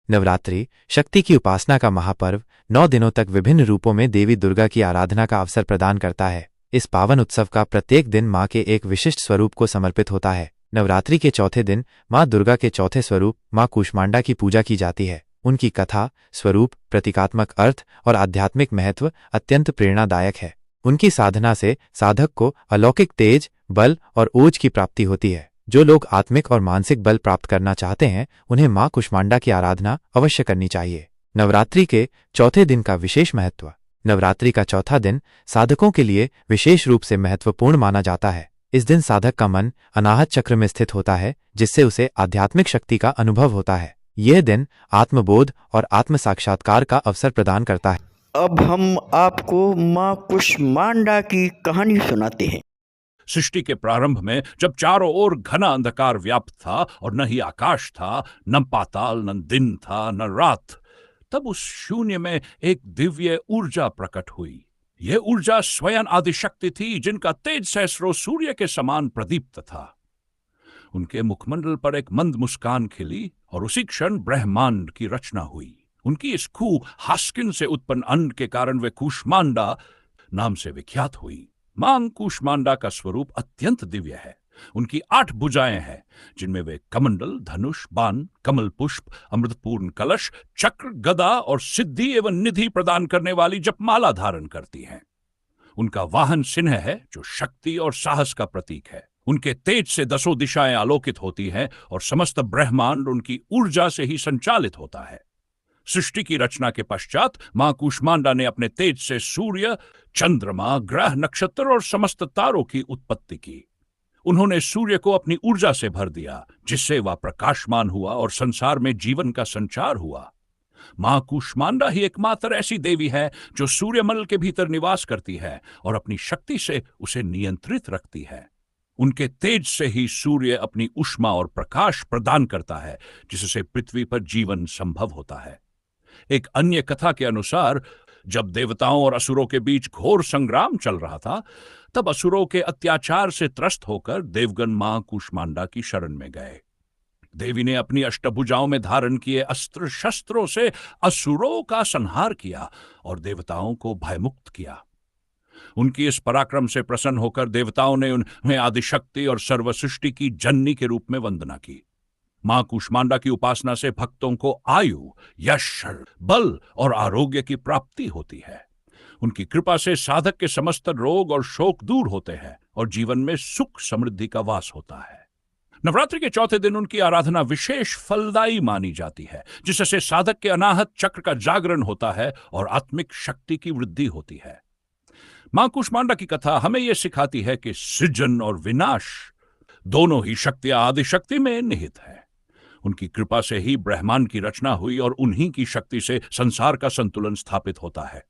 नवरात्रि शक्ति की उपासना का महापर्व 9 दिनों तक विभिन्न रूपों में देवी दुर्गा की आराधना का अवसर प्रदान करता है। इस पावन उत्सव का प्रत्येक दिन माँ के एक विशिष्ट स्वरूप को समर्पित होता है। नवरात्रि के चौथे दिन माँ दुर्गा के चौथे स्वरूप माँ कूष्मांडा की पूजा की जाती है। उनकी कथा, स्वरूप, प्रतीकात्मक अर्थ और आध्यात्मिक महत्व अत्यंत प्रेरणादायक है। उनकी साधना से साधक को अलौकिक तेज, बल और ओज की प्राप्ति होती है। जो लोग आत्मिक और मानसिक बल प्राप्त करना चाहते हैं, उन्हें माँ कूष्मांडा की आराधना अवश्य करनी चाहिए। नवरात्रि के चौथे दिन का विशेष महत्व। नवरात्रि का चौथा दिन साधकों के लिए विशेष रूप से महत्वपूर्ण माना जाता है। इस दिन साधक का मन अनाहत चक्र में स्थित होता है, जिससे उसे आध्यात्मिक शक्ति का अनुभव होता है। यह दिन आत्मबोध और आत्म साक्षात्कार का अवसर प्रदान करता है। अब हम आपको माँ कूष्मांडा की कहानी सुनाते हैं। सृष्टि के प्रारंभ में जब चारों ओर घना अंधकार व्याप्त था और न ही आकाश था, न पाताल, न दिन था, न रात, तब उस शून्य में एक दिव्य ऊर्जा प्रकट हुई। यह ऊर्जा स्वयं आदिशक्ति थी, जिनका तेज सहस्रों सूर्य के समान प्रदीप्त था। उनके मुखमंडल पर एक मंद मुस्कान खिली और उसी क्षण ब्रह्मांड की रचना हुई। उनकी इस खूह हास्किन से उत्पन्न अन्न के कारण वे कूष्मांडा नाम से विख्यात हुई। मां कूष्मांडा का स्वरूप अत्यंत दिव्य है। उनकी 8 भुजाएं हैं, जिनमें वे कमंडल, धनुष, बाण, कमल पुष्प, अमृतपूर्ण कलश, चक्र, गदा और सिद्धि एवं निधि प्रदान करने वाली जपमाला धारण करती हैं। उनका वाहन सिंह है, जो शक्ति और साहस का प्रतीक है। उनके तेज से 10 दिशाएं आलोकित होती हैं और समस्त ब्रह्मांड उनकी ऊर्जा से ही संचालित होता है। सृष्टि की रचना के पश्चात मां कूष्मांडा ने अपने तेज से सूर्य, चंद्रमा, ग्रह, नक्षत्र और समस्त तारों की उत्पत्ति की। उन्होंने सूर्य को अपनी ऊर्जा से भर दिया, जिससे वह प्रकाशमान हुआ और संसार में जीवन का संचार हुआ। मां कूष्मांडा ही एकमात्र ऐसी देवी है जो सूर्यमंडल के भीतर निवास करती है और अपनी शक्ति से उसे नियंत्रित रखती है। उनके तेज से ही सूर्य अपनी ऊष्मा और प्रकाश प्रदान करता है, जिससे पृथ्वी पर जीवन संभव होता है। एक अन्य कथा के अनुसार, जब देवताओं और असुरों के बीच घोर संग्राम चल रहा था, तब असुरों के अत्याचार से त्रस्त होकर देवगण मां कूष्मांडा की शरण में गए। देवी ने अपनी अष्टभुजाओं में धारण किए अस्त्र शस्त्रों से असुरों का संहार किया और देवताओं को भयमुक्त किया। उनकी इस पराक्रम से प्रसन्न होकर देवताओं ने उन्हें आदिशक्ति और सर्व सृष्टि की जननी के रूप में वंदना की। मां कूष्मांडा की उपासना से भक्तों को आयु, यश, बल और आरोग्य की प्राप्ति होती है। उनकी कृपा से साधक के समस्त रोग और शोक दूर होते हैं और जीवन में सुख समृद्धि का वास होता है। नवरात्रि के चौथे दिन उनकी आराधना विशेष फलदायी मानी जाती है, जिससे साधक के अनाहत चक्र का जागरण होता है और आत्मिक शक्ति की वृद्धि होती है। मां कूष्मांडा की कथा हमें यह सिखाती है कि सृजन और विनाश दोनों ही शक्तियां आदिशक्ति में निहित है। उनकी कृपा से ही ब्रह्मांड की रचना हुई और उन्हीं की शक्ति से संसार का संतुलन स्थापित होता है।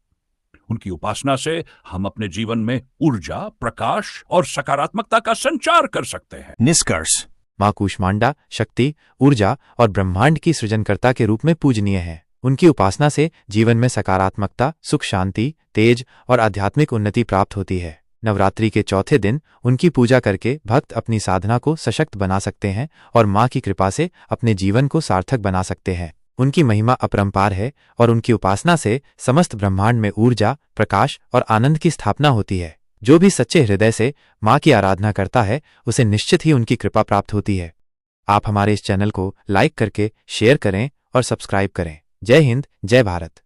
उनकी उपासना से हम अपने जीवन में ऊर्जा, प्रकाश और सकारात्मकता का संचार कर सकते हैं। निष्कर्ष। मां कूष्मांडा शक्ति, ऊर्जा और ब्रह्मांड की सृजनकर्ता के रूप में पूजनीय है। उनकी उपासना से जीवन में सकारात्मकता, सुख, शांति, तेज और आध्यात्मिक उन्नति प्राप्त होती है। नवरात्रि के चौथे दिन उनकी पूजा करके भक्त अपनी साधना को सशक्त बना सकते हैं और मां की कृपा से अपने जीवन को सार्थक बना सकते हैं। उनकी महिमा अपरंपार है और उनकी उपासना से समस्त ब्रह्मांड में ऊर्जा, प्रकाश और आनंद की स्थापना होती है। जो भी सच्चे हृदय से मां की आराधना करता है, उसे निश्चित ही उनकी कृपा प्राप्त होती है। आप हमारे इस चैनल को लाइक करके शेयर करें और सब्सक्राइब करें। जय हिंद, जय भारत।